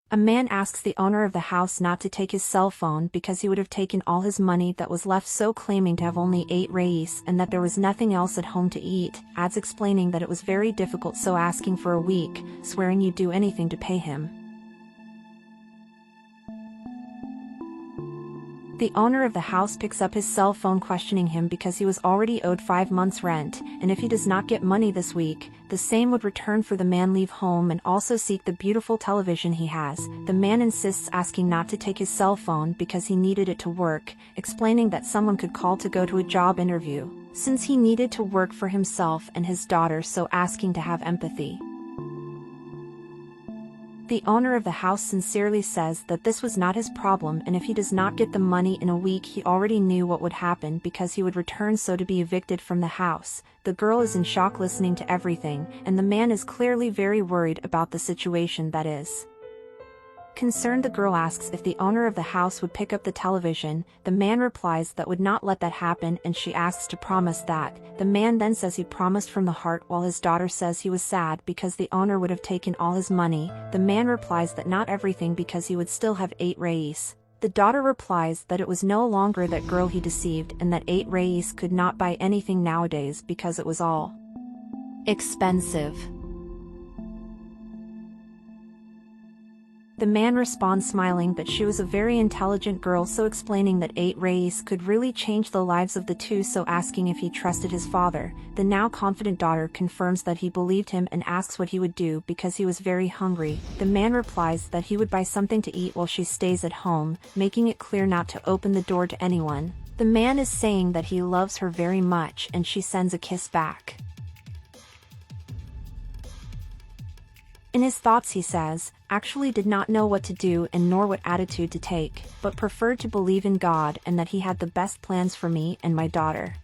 A man asks the owner of the house not to take his cell phone because he would have taken all his money that was left, so claiming to have only 8 reis and that there was nothing else at home to eat, adds explaining that it was very difficult, so asking for a week, swearing you'd do anything to pay him. The owner of the house picks up his cell phone, questioning him because he was already owed 5 months' rent, and if he does not get money this week, the same would return for the man leave home and also seek the beautiful television he has. The man insists, asking not to take his cell phone because he needed it to work, explaining that someone could call to go to a job interview, since he needed to work for himself and his daughter, so asking to have empathy. The owner of the house sincerely says that this was not his problem, and if he does not get the money in a week, he already knew what would happen because he would return, so to be evicted from the house. The girl is in shock listening to everything, and the man is clearly very worried about the situation. That is concerned, the girl asks if the owner of the house would pick up the television. The man replies that would not let that happen, and she asks to promise that. The man then says he promised from the heart, while his daughter says he was sad because the owner would have taken all his money. The man replies that not everything, because he would still have 8 reis. The daughter replies that it was no longer that girl he deceived, and that 8 reis could not buy anything nowadays because it was all expensive. The man responds, smiling, that she was a very intelligent girl, so explaining that 8 reis could really change the lives of the two, so asking if he trusted his father. The now confident daughter confirms that he believed him and asks what he would do because he was very hungry. The man replies that he would buy something to eat while she stays at home, making it clear not to open the door to anyone. The man is saying that he loves her very much, and she sends a kiss back. In his thoughts he says, actually did not know what to do and nor what attitude to take, but preferred to believe in God and that he had the best plans for me and my daughter.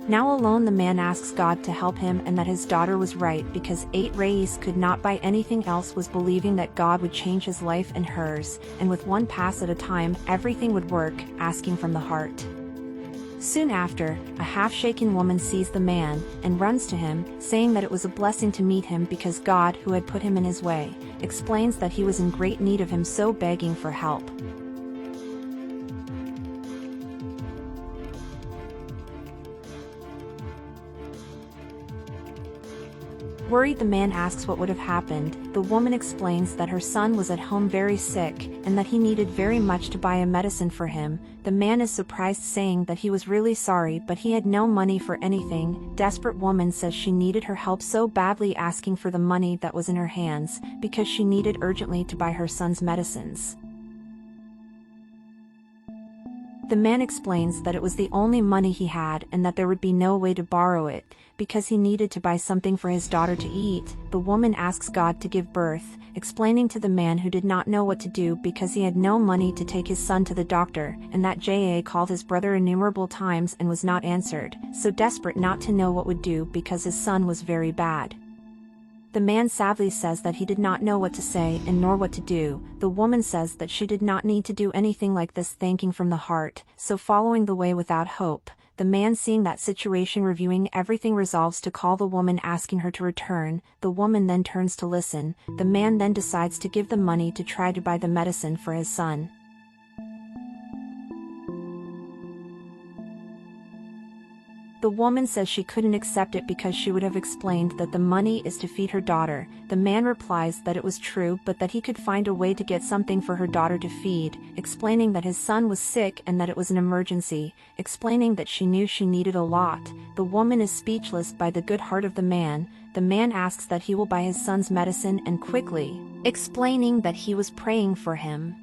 Now alone, the man asks God to help him and that his daughter was right because 8 reis could not buy anything else, was believing that God would change his life and hers, and with one pass at a time everything would work, asking from the heart. Soon after, a half-shaken woman sees the man and runs to him, saying that it was a blessing to meet him because God, who had put him in his way, explains that he was in great need of him, so begging for help. Worried, the man asks what would have happened. The woman explains that her son was at home very sick, and that he needed very much to buy a medicine for him. The man is surprised, saying that he was really sorry but he had no money for anything. Desperate woman says she needed her help so badly, asking for the money that was in her hands, because she needed urgently to buy her son's medicines. The man explains that it was the only money he had and that there would be no way to borrow it, because he needed to buy something for his daughter to eat. The woman asks God to give birth, explaining to the man, who did not know what to do because he had no money to take his son to the doctor, and that Ja called his brother innumerable times and was not answered, so desperate not to know what would do because his son was very bad. The man sadly says that he did not know what to say and nor what to do. The woman says that she did not need to do anything like this, thanking from the heart, so following the way without hope. The man, seeing that situation, reviewing everything, resolves to call the woman, asking her to return. The woman then turns to listen. The man then decides to give the money to try to buy the medicine for his son. The woman says she couldn't accept it because she would have explained that the money is to feed her daughter. The man replies that it was true, but that he could find a way to get something for her daughter to feed, explaining that his son was sick and that it was an emergency, explaining that she knew she needed a lot. The woman is speechless by the good heart of the man. The man asks that he will buy his son's medicine, and quickly explaining that he was praying for him.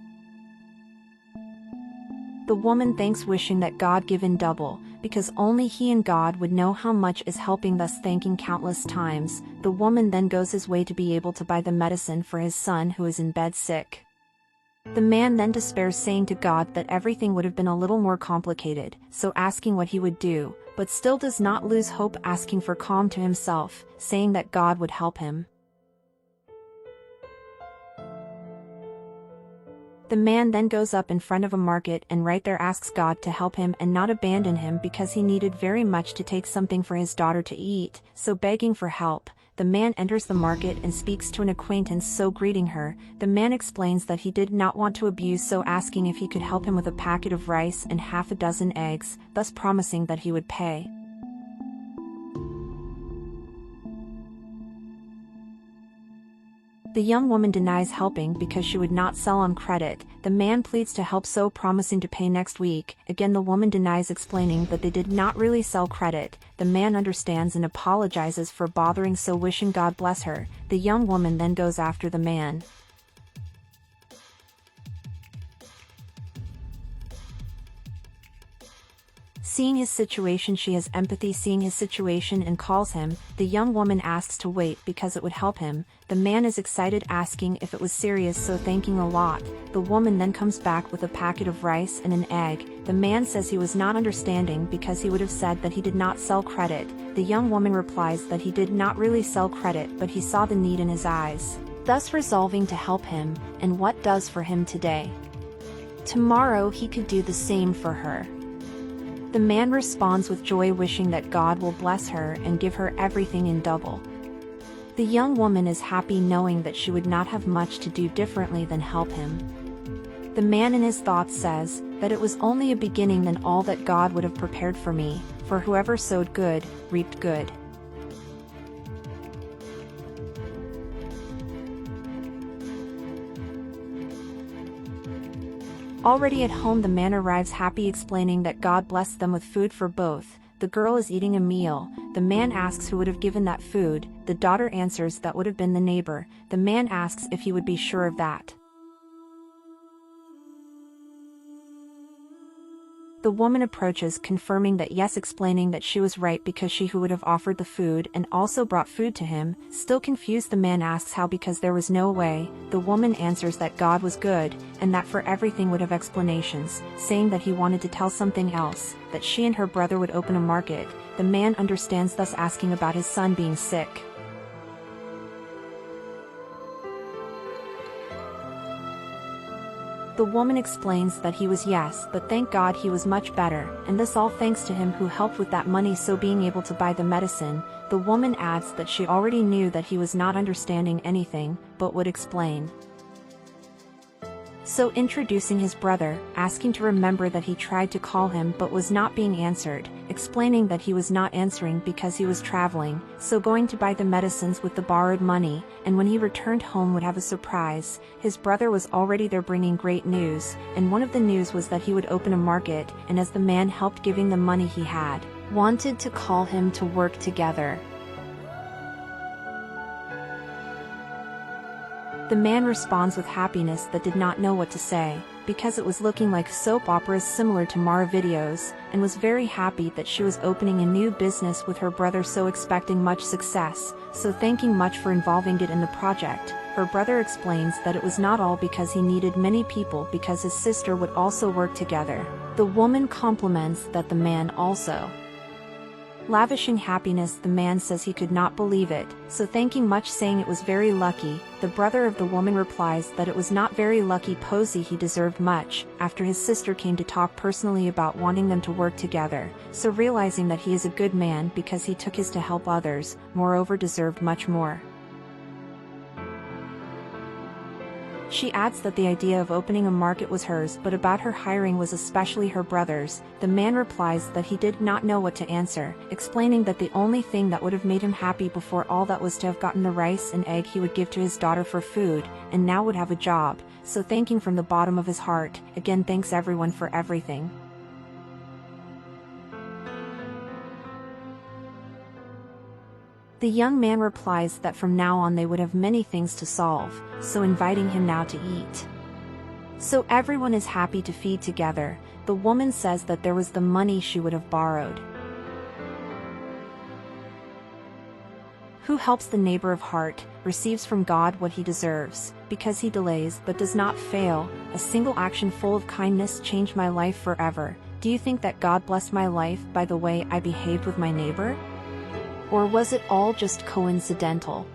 The woman thanks, wishing that God give in double, because only he and God would know how much is helping, thus thanking countless times. The woman then goes his way to be able to buy the medicine for his son, who is in bed sick. The man then despairs, saying to God that everything would have been a little more complicated, so asking what he would do, but still does not lose hope, asking for calm to himself, saying that God would help him. The man then goes up in front of a market and right there asks God to help him and not abandon him because he needed very much to take something for his daughter to eat, so begging for help. The man enters the market and speaks to an acquaintance, so greeting her. The man explains that he did not want to abuse, so asking if he could help him with a packet of rice and half a dozen eggs, thus promising that he would pay. The young woman denies helping because she would not sell on credit. The man pleads to help, so promising to pay next week. Again the woman denies, explaining that they did not really sell credit. The man understands and apologizes for bothering, so wishing God bless her. The young woman then goes after the man. Seeing his situation, she has empathy seeing his situation and calls him. The young woman asks to wait because it would help him. The man is excited, asking if it was serious, so thanking a lot. The woman then comes back with a packet of rice and an egg. The man says he was not understanding because he would have said that he did not sell credit. The young woman replies that he did not really sell credit, but he saw the need in his eyes, thus resolving to help him, and what does for him today, tomorrow he could do the same for her. The man responds with joy, wishing that God will bless her and give her everything in double. The young woman is happy knowing that she would not have much to do differently than help him. The man in his thoughts says that it was only a beginning than all that God would have prepared for me, for whoever sowed good, reaped good. Already at home, the man arrives happy, explaining that God blessed them with food for both. The girl is eating a meal. The man asks who would have given that food. The daughter answers that would have been the neighbor. The man asks if he would be sure of that. The woman approaches, confirming that yes, explaining that she was right because she who would have offered the food and also brought food to him. Still confused, the man asks how because there was no way. The woman answers that God was good, and that for everything would have explanations, saying that he wanted to tell something else, that she and her brother would open a market. The man understands, thus asking about his son being sick. The woman explains that he was yes, but thank God he was much better, and this all thanks to him who helped with that money, so being able to buy the medicine. The woman adds that she already knew that he was not understanding anything, but would explain. So introducing his brother, asking to remember that he tried to call him but was not being answered, explaining that he was not answering because he was traveling, so going to buy the medicines with the borrowed money, and when he returned home would have a surprise. His brother was already there bringing great news, and one of the news was that he would open a market, and as the man helped giving the money he had, wanted to call him to work together. The man responds with happiness that did not know what to say, because it was looking like soap operas similar to Mara videos, and was very happy that she was opening a new business with her brother, so expecting much success, so thanking much for involving it in the project. Her brother explains that it was not all because he needed many people, because his sister would also work together. The woman compliments that the man also lavishing happiness. The man says he could not believe it, so thanking much, saying it was very lucky. The brother of the woman replies that it was not very lucky, posy he deserved much, after his sister came to talk personally about wanting them to work together, so realizing that he is a good man because he took his to help others, moreover deserved much more. She adds that the idea of opening a market was hers, but about her hiring was especially her brother's. The man replies that he did not know what to answer, explaining that the only thing that would have made him happy before all that was to have gotten the rice and egg he would give to his daughter for food, and now would have a job, so thanking from the bottom of his heart, again thanks everyone for everything. The young man replies that from now on they would have many things to solve, so inviting him now to eat. So everyone is happy to feed together. The woman says that there was the money she would have borrowed. Who helps the neighbor of heart, receives from God what he deserves, because he delays but does not fail. A single action full of kindness changed my life forever. Do you think that God blessed my life by the way I behaved with my neighbor? Or was it all just coincidental?